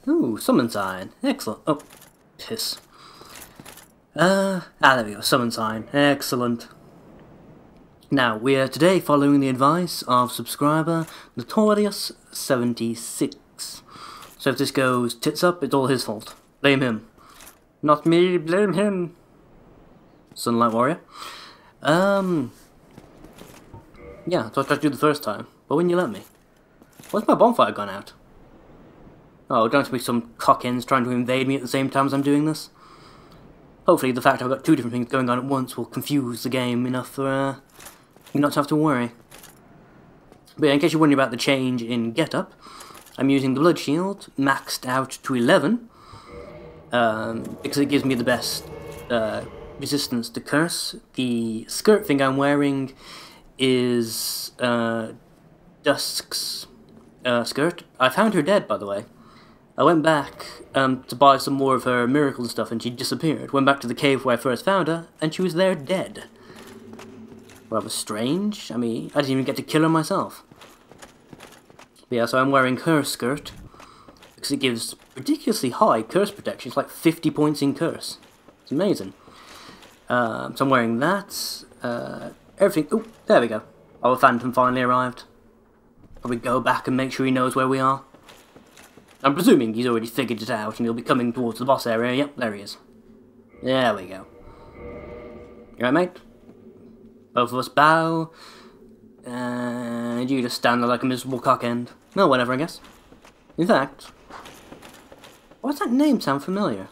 Ooh, summon sign. Excellent. Oh, piss. There we go. Summon sign. Excellent. Now, we are today following the advice of subscriber Notorious76. So if this goes tits up, it's all his fault. Blame him. Not me, blame him. Sunlight Warrior. Yeah, so I tried to do the first time, but wouldn't you let me? Why's my bonfire gone out? Oh, don't be some cockins trying to invade me at the same time as I'm doing this. Hopefully the fact I've got two different things going on at once will confuse the game enough for you not to have to worry. But yeah, in case you're wondering about the change in getup, I'm using the Blood Shield, maxed out to 11, because it gives me the best resistance to curse. The skirt thing I'm wearing is Dusk's skirt. I found her dead, by the way. I went back to buy some more of her miracle stuff and she disappeared. Went back to the cave where I first found her and she was there dead. Rather strange. I mean, I didn't even get to kill her myself. But yeah, so I'm wearing her skirt because it gives ridiculously high curse protection. It's like 50 points in curse. It's amazing. So I'm wearing that. Everything. Oh, there we go. Our Phantom finally arrived. Probably go back and make sure he knows where we are. I'm presuming he's already figured it out and he'll be coming towards the boss area. Yep, there he is. There we go. You right, mate? Both of us bow. And you just stand there like a miserable cockend. No, whatever, I guess. In fact, why does that name sound familiar?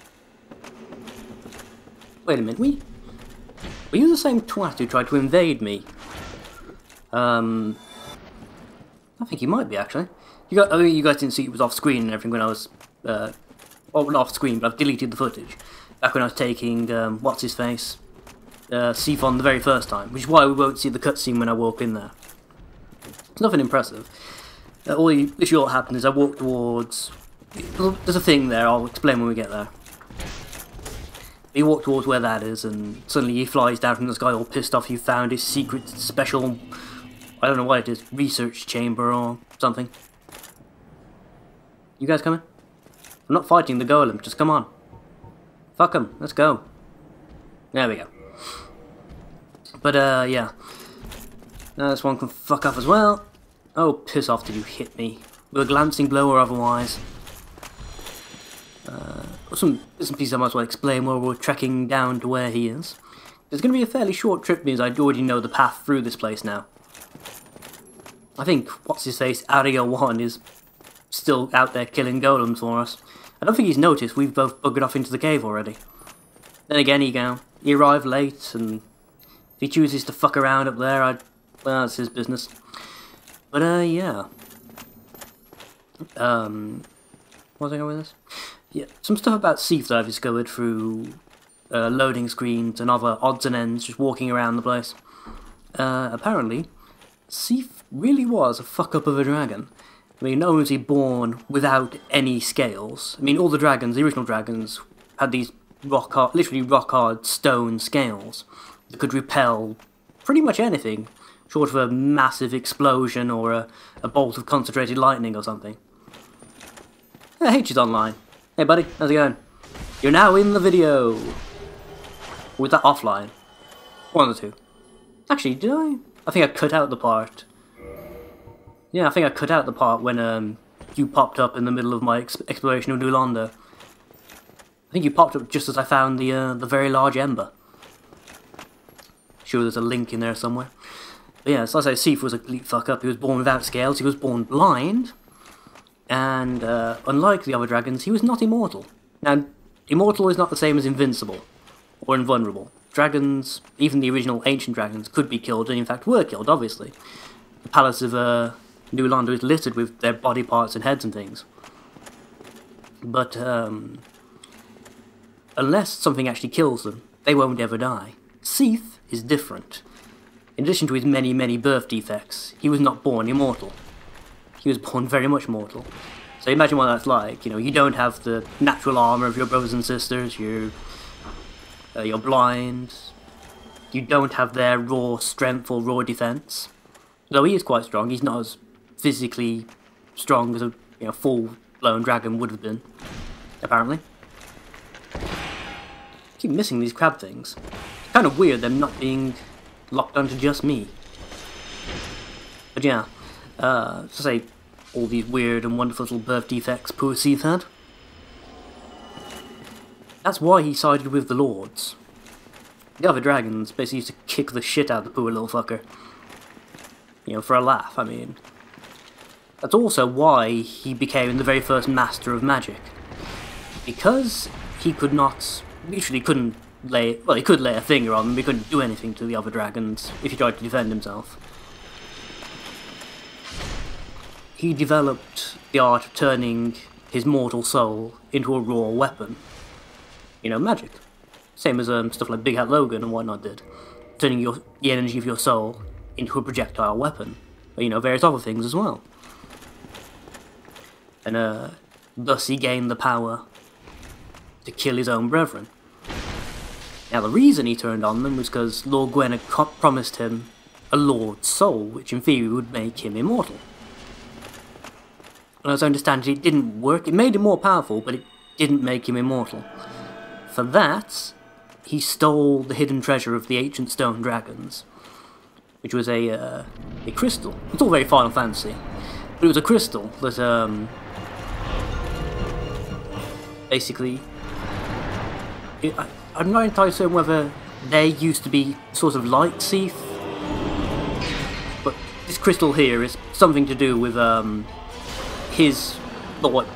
Wait a minute, were you the same twat who tried to invade me? I think you might be, actually. I mean, you guys didn't see it was off screen and everything when I was, well, not off screen, but I've deleted the footage. Back when I was taking, what's-his-face, Siphon the very first time, which is why we won't see the cutscene when I walk in there. It's nothing impressive. Literally all that happened is I walked towards, there's a thing there, I'll explain when we get there. He walked towards where that is, and suddenly he flies down from the sky all pissed off. He found his secret, special, I don't know what it is, research chamber or something. You guys coming? I'm not fighting the golem, just come on. Fuck him, let's go. There we go. But, yeah. Now this one can fuck off as well. Oh, piss off, did you hit me? With a glancing blow or otherwise. Some bits and pieces I might as well explain while we're trekking down to where he is. It's going to be a fairly short trip because I already know the path through this place now. I think, what's-his-face, Area 1 is still out there killing golems for us. I don't think he's noticed we've both buggered off into the cave already. Then again, he arrived late, and if he chooses to fuck around up there, well, that's his business. But, yeah. What was I going with this? Yeah, some stuff about Seath that I've discovered through loading screens and other odds and ends, just walking around the place. Apparently, Seath really was a fuck-up of a dragon. I mean, not only was he born without any scales, I mean, all the dragons, the original dragons, had these literally rock-hard stone scales that could repel pretty much anything, short of a massive explosion or a bolt of concentrated lightning or something. Hey, H is online. Hey buddy, how's it going? You're now in the video! Or was that offline? One of the two. Actually, did I? I think I cut out the part. Yeah, I think I cut out the part when you popped up in the middle of my exploration of New Londo. I think you popped up just as I found the very large ember. Sure there's a link in there somewhere. But yeah, so as I say, Seath was a complete fuck up. He was born without scales, he was born blind. And, unlike the other dragons, he was not immortal. Now, immortal is not the same as invincible, or invulnerable. Dragons, even the original ancient dragons, could be killed, and in fact were killed, obviously. The palace of, New Londo is littered with their body parts and heads and things. But, unless something actually kills them, they won't ever die. Seath is different. In addition to his many, many birth defects, he was not born immortal. He was born very much mortal. So imagine what that's like. You know, you don't have the natural armor of your brothers and sisters. You're blind. You don't have their raw strength or raw defense. Though he is quite strong, he's not as physically strong as a full blown dragon would have been, apparently. I keep missing these crab things. It's kind of weird them not being locked onto just me. But yeah, to say all these weird and wonderful little birth defects poor Seath had. That's why he sided with the Lords. The other dragons basically used to kick the shit out of the poor little fucker. You know, for a laugh, I mean. That's also why he became the very first master of magic. Because he could not, literally couldn't lay, well, he could lay a finger on them, but he couldn't do anything to the other dragons if he tried to defend himself. He developed the art of turning his mortal soul into a raw weapon. You know, magic. Same as stuff like Big Hat Logan and whatnot did. Turning the energy of your soul into a projectile weapon. Or, you know, various other things as well. And thus he gained the power to kill his own brethren. Now the reason he turned on them was because Lord Gwen had promised him a Lord's soul, which in theory would make him immortal. And as I understand it, it didn't work. It made him more powerful, but it didn't make him immortal. For that, he stole the hidden treasure of the ancient stone dragons, which was a crystal. It's all very Final Fantasy, but it was a crystal that basically, I'm not entirely certain whether they used to be sort of like Seath, but this crystal here is something to do with his, or what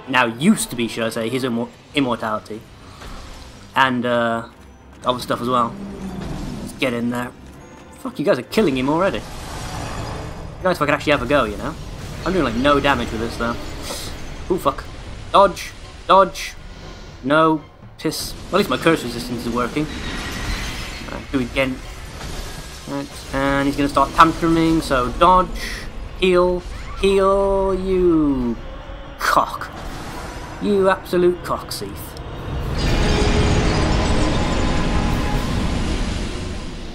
now used to be, should I say, his immortality. And other stuff as well. Let's get in there. Fuck, you guys are killing him already. Nice if I could actually have a go, you know? I'm doing like no damage with this though. Ooh, fuck. Dodge! Dodge! No. Piss. Well, at least my curse resistance is working. Alright, do it again. Right, and he's gonna start tantruming, so dodge, heal, heal, you cock. You absolute cock, Seath.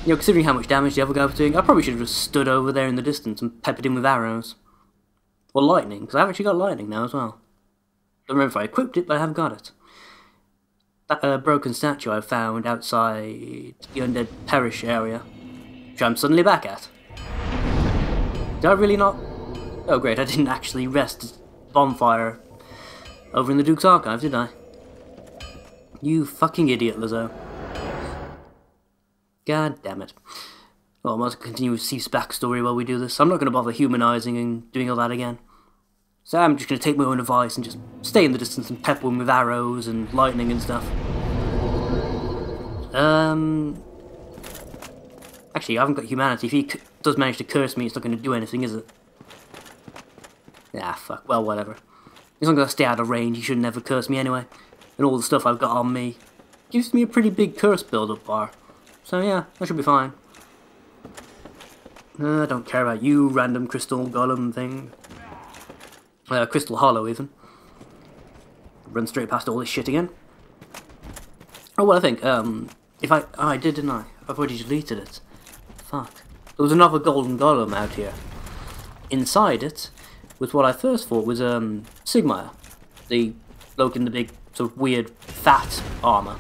You know, considering how much damage the other guy was doing, I probably should have just stood over there in the distance and peppered him with arrows. Or lightning, because I've actually got lightning now as well. Don't remember if I equipped it, but I haven't got it. That broken statue I found outside the Undead Perish area, which I'm suddenly back at. Did I really not? Oh great, I didn't actually rest at bonfire over in the Duke's Archive, did I? You fucking idiot, Lizzo. God damn it. Well, I must continue with Seath's backstory while we do this. I'm not going to bother humanising and doing all that again. So I'm just going to take my own advice and just stay in the distance and pepper him with arrows and lightning and stuff. Actually, I haven't got humanity. If he does manage to curse me, it's not going to do anything, is it? Ah, fuck. Well, whatever. As long as I stay out of range, he should never curse me anyway. And all the stuff I've got on me gives me a pretty big curse build-up bar. So yeah, that should be fine. I don't care about you, random crystal golem thing. Crystal hollow, even. Run straight past all this shit again. Oh, well, I think, if I... Oh, I did, didn't I? I've already deleted it. Fuck. There was another golden golem out here. Inside it was what I first thought was, Sigmire. The bloke in the big, sort of weird, fat armour.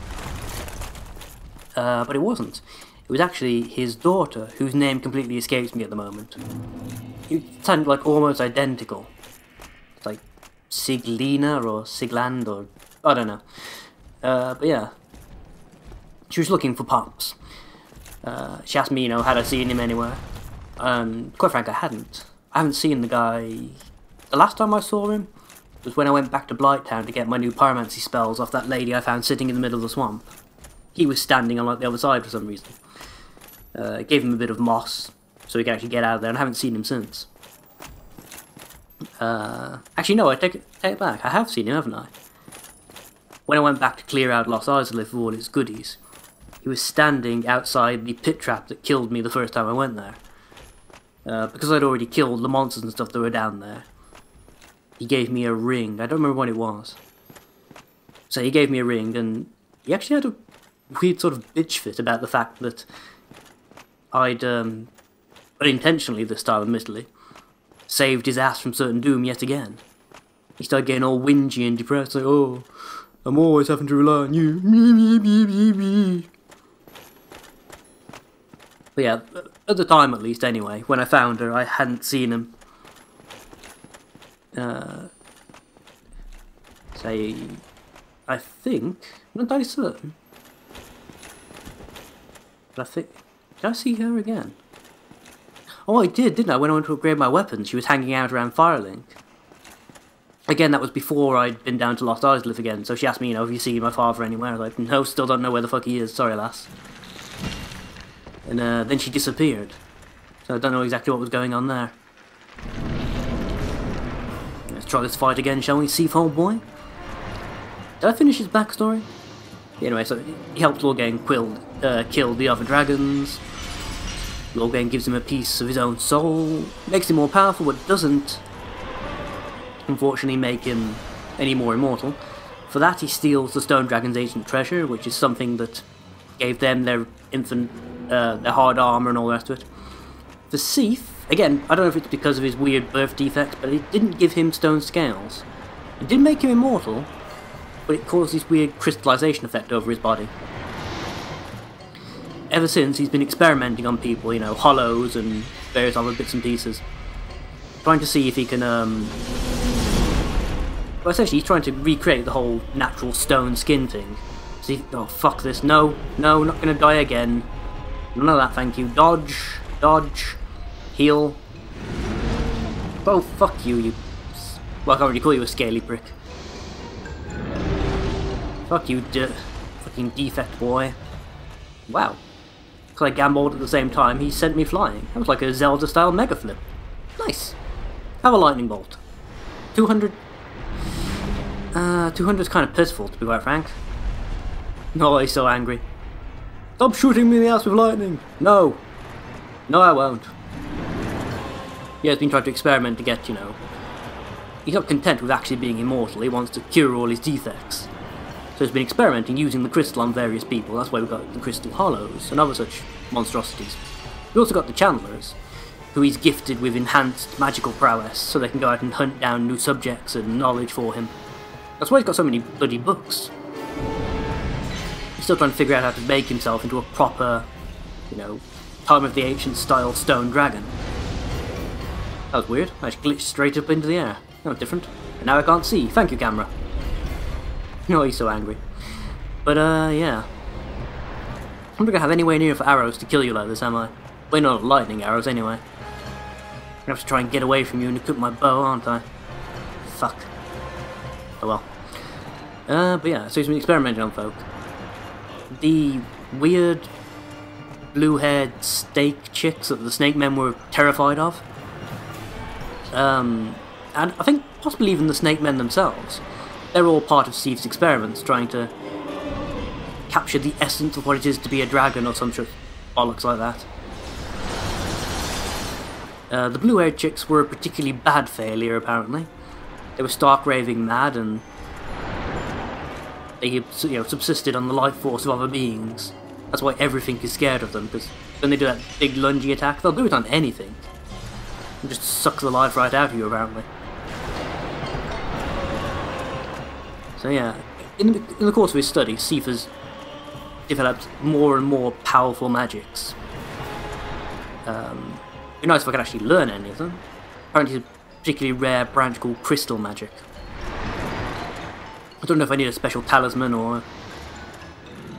But it wasn't. It was actually his daughter, whose name completely escapes me at the moment. It sounded like almost identical. It's like Siglina or Sigland or... I don't know. But yeah. She was looking for Pops. She asked me, you know, had I seen him anywhere? Quite frankly, I hadn't. I haven't seen the guy... The last time I saw him was when I went back to Blighttown to get my new pyromancy spells off that lady I found sitting in the middle of the swamp. He was standing on like the other side for some reason. Gave him a bit of moss so he could actually get out of there, and I haven't seen him since. Actually, no, I take it back. I have seen him, haven't I? When I went back to clear out Lost Islip of all its goodies, he was standing outside the pit trap that killed me the first time I went there. Because I'd already killed the monsters and stuff that were down there. He gave me a ring. I don't remember what it was. So he gave me a ring, and he actually had a weird sort of bitch fit about the fact that I'd, unintentionally this time admittedly, saved his ass from certain doom yet again. he started getting all whingy and depressed, like, oh, I'm always having to rely on you. But yeah, at the time at least anyway, when I found her, I hadn't seen him. I think, when did I see her? Did I see her again? Oh, I did, didn't I? When I went to upgrade my weapons, she was hanging out around Firelink. Again, that was before I'd been down to Lost Islip again, so she asked me, have you seen my father anywhere? I was like, no, still don't know where the fuck he is, sorry lass. And then she disappeared. So I don't know exactly what was going on there. Let's try this fight again, shall we, Seafold Boy? Did I finish his backstory? Anyway, so he helps Lorgain kill the other dragons. Lorgain gives him a piece of his own soul, makes him more powerful, but doesn't, unfortunately, make him any more immortal. For that, he steals the Stone Dragon's ancient treasure, which is something that gave them their their hard armor and all the rest of it. For Seath, again, I don't know if it's because of his weird birth defect, but it didn't give him stone scales. It did make him immortal, but it caused this weird crystallization effect over his body. Ever since, he's been experimenting on people, hollows and various other bits and pieces. Trying to see if he can, well, essentially, he's trying to recreate the whole natural stone skin thing. See, oh, fuck this, no, not gonna die again. None of that, thank you. Dodge, heal. Oh, fuck you, well, I can't really call you a scaly prick. Fuck you, fucking defect boy. Wow. Because I gambled at the same time, he sent me flying. That was like a Zelda-style mega flip. Nice. Have a lightning bolt. 200... 200 is kind of pitiful, to be quite frank. No, he's so angry. Stop shooting me in the ass with lightning! No! No, I won't. Yeah, he's been trying to experiment to get, He's not content with actually being immortal, he wants to cure all his defects. So he's been experimenting using the crystal on various people. That's why we've got the crystal hollows and other such monstrosities. We've also got the Chandlers, who he's gifted with enhanced magical prowess, so they can go out and hunt down new subjects and knowledge for him. That's why he's got so many bloody books. He's still trying to figure out how to make himself into a proper, Time of the Ancient style stone dragon. That was weird. I just glitched straight up into the air. That was different. And now I can't see. Thank you, camera. No, he's so angry. But, yeah. I'm not gonna have anywhere near for arrows to kill you like this, am I? Well, not lightning arrows, anyway. I'm gonna have to try and get away from you and equip my bow, aren't I? Fuck. Oh well. But yeah, so he's been experimenting on folk. The weird blue-haired snake chicks that the snake men were terrified of. And I think possibly even the snake men themselves. They're all part of Steve's experiments, trying to capture the essence of what it is to be a dragon or some sort of bollocks like that. The blue-haired chicks were a particularly bad failure, apparently. They were stark raving mad, and they subsisted on the life force of other beings. That's why everything is scared of them, because when they do that big lungy attack, they'll do it on anything. And just suck the life right out of you, apparently. So yeah, in the course of his study, Sif has developed more and more powerful magics. It'd be nice if I could actually learn any of them. Apparently, it's a particularly rare branch called crystal magic. I don't know if I need a special talisman or...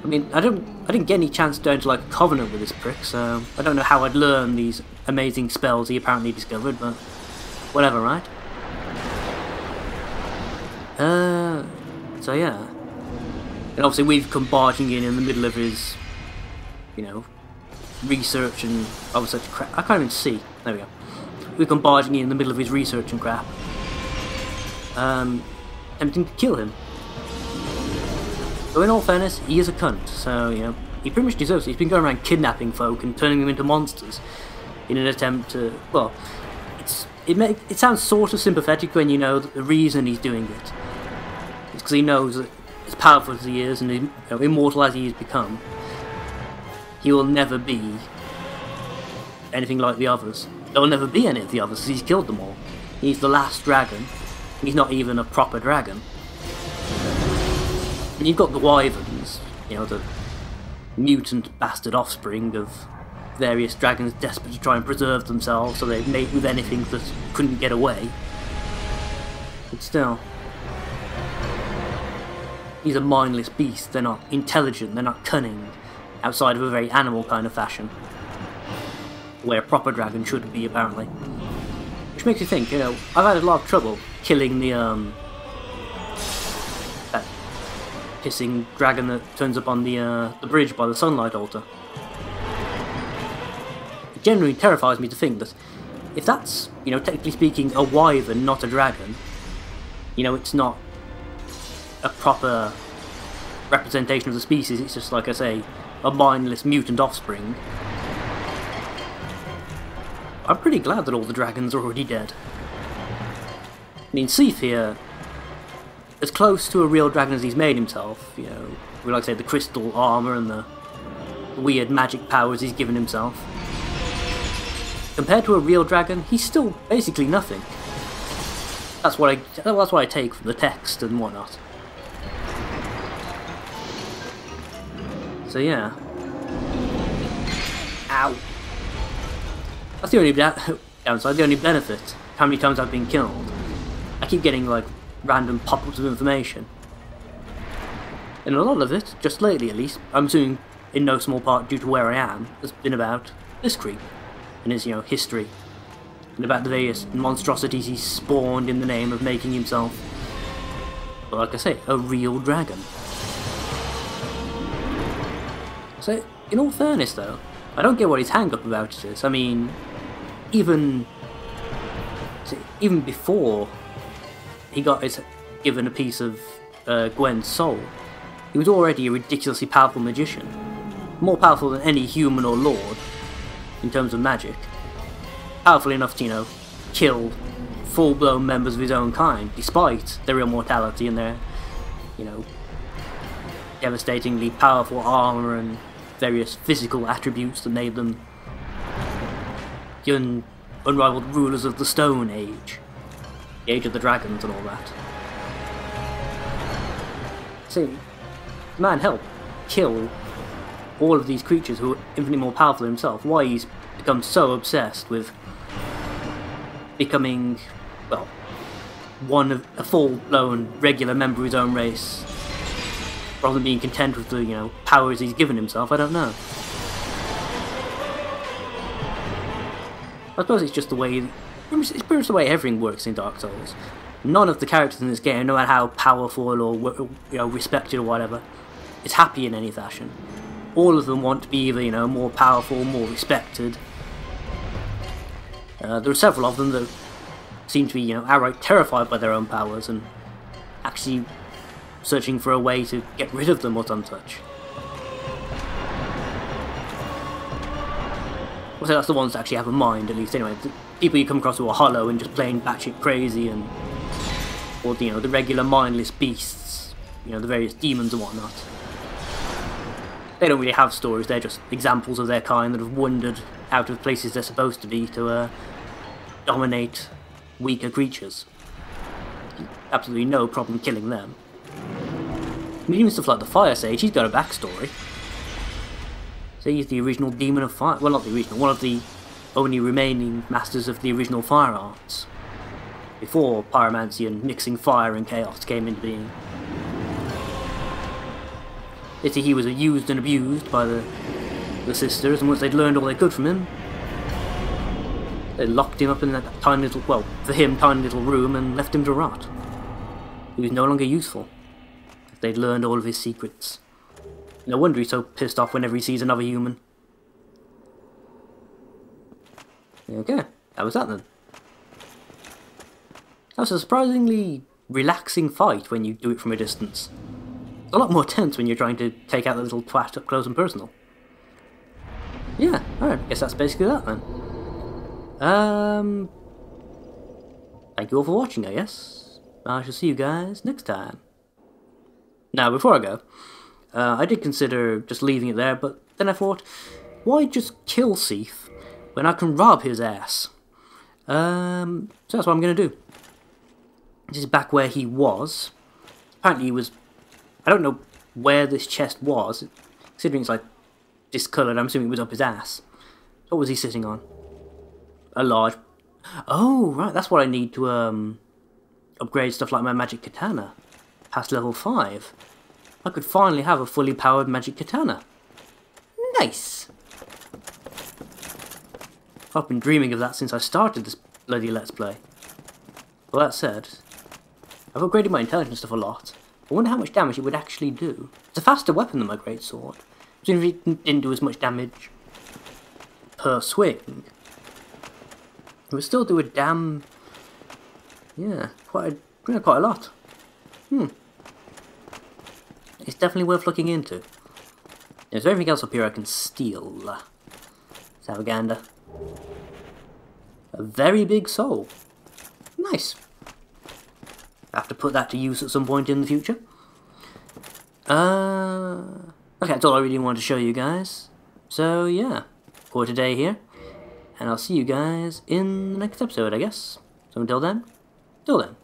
I mean, I didn't get any chance to go into like a covenant with this prick, so I don't know how I'd learn these amazing spells he apparently discovered, but whatever, right? So yeah. And obviously we've come barging in the middle of his, research and other such crap. I can't even see. There we go. We've come barging in the middle of his research and crap. Attempting to kill him. So in all fairness, he is a cunt, so, he pretty much deserves it. He's been going around kidnapping folk and turning them into monsters in an attempt to, well, it sounds sort of sympathetic when you know that the reason he's doing it is because he knows that as powerful as he is and immortal as he has become, he will never be anything like the others. There will never be any of the others because he's killed them all. He's the last dragon, He's not even a proper dragon. And you've got the wyverns, you know, the mutant bastard offspring of various dragons desperate to try and preserve themselves, so they mate with anything that couldn't get away. But still, these are mindless beasts. They're not intelligent, they're not cunning, outside of a very animal kind of fashion, where a proper dragon should be, apparently. Which makes you think, you know, I've had a lot of trouble killing the, that pissing dragon that turns up on the bridge by the sunlight altar. It genuinely terrifies me to think that if that's, you know, technically speaking, a wyvern, not a dragon, you know, it's not a proper representation of the species, it's just, like I say, a mindless mutant offspring. I'm pretty glad that all the dragons are already dead. I mean, Seath here, as close to a real dragon as he's made himself, you know, we like to say the crystal armour and the weird magic powers he's given himself. Compared to a real dragon, he's still basically nothing. That's what I take from the text and whatnot. So yeah. Ow. That's the only downside, the only benefit. How many times I've been killed. I keep getting like random pop-ups of information. And a lot of it, just lately at least, I'm assuming in no small part due to where I am, has been about this creep and his, you know, history. And about the various monstrosities he's spawned in the name of making himself, but like I say, a real dragon. So, in all fairness though, I don't get what his hang-up about it is. I mean, even before he got given a piece of Gwen's soul, he was already a ridiculously powerful magician. More powerful than any human or lord, in terms of magic. Powerful enough to, you know, kill full-blown members of his own kind, despite their immortality and their, you know, devastatingly powerful armour and various physical attributes that made them the unrivaled rulers of the Stone Age. The Age of the Dragons and all that. See, man helped kill all of these creatures who are infinitely more powerful than himself. Why he's become so obsessed with becoming, well, a full-blown regular member of his own race, rather than being content with the, you know, powers he's given himself, I don't know. I suppose it's just the way, it's pretty much the way everything works in Dark Souls. None of the characters in this game, no matter how powerful or, you know, respected or whatever, is happy in any fashion. All of them want to be either, you know, more powerful, more respected. There are several of them that seem to be, you know, outright terrified by their own powers and actually searching for a way to get rid of them or some such. I'll say that's the ones that actually have a mind, at least anyway. The people you come across who are hollow and just plain batshit crazy, and or, you know, the regular mindless beasts, you know, the various demons and whatnot. They don't really have stories, they're just examples of their kind that have wandered out of places they're supposed to be to dominate weaker creatures. Absolutely no problem killing them. I mean, even stuff like the Fire Sage, he's got a backstory. So he's the original demon of fire, well, not the original, one of the only remaining masters of the original fire arts, before pyromancy and mixing fire and chaos came into being. You see, he was used and abused by the sisters, and once they'd learned all they could from him, they locked him up in that tiny little, well, for him, tiny little room and left him to rot. He was no longer useful. They'd learned all of his secrets. No wonder he's so pissed off whenever he sees another human. Okay, that was that then. That was a surprisingly relaxing fight when you do it from a distance. It's a lot more tense when you're trying to take out the little twat up close and personal. Yeah, alright, guess that's basically that then. Thank you all for watching, I guess. I shall see you guys next time. Now, before I go, I did consider just leaving it there, but then I thought, why just kill Seath when I can rob his ass? So that's what I'm going to do. This is back where he was. Apparently he was... I don't know where this chest was, considering it's like discoloured. I'm assuming it was up his ass. What was he sitting on? A large... Oh, right, that's what I need to upgrade stuff like my magic katana. Past level 5. I could finally have a fully powered magic katana. Nice! I've been dreaming of that since I started this bloody Let's Play. Well, that said, I've upgraded my intelligence stuff a lot. I wonder how much damage it would actually do. It's a faster weapon than my greatsword. Even if it didn't do as much damage per swing, it would still do a damn... yeah, quite a lot. It's definitely worth looking into. Is there anything else up here I can steal? Let's have a gander. A very big soul. Nice. Have to put that to use at some point in the future. Okay, that's all I really wanted to show you guys. So yeah, for today here. And I'll see you guys in the next episode, I guess. So until then, till then.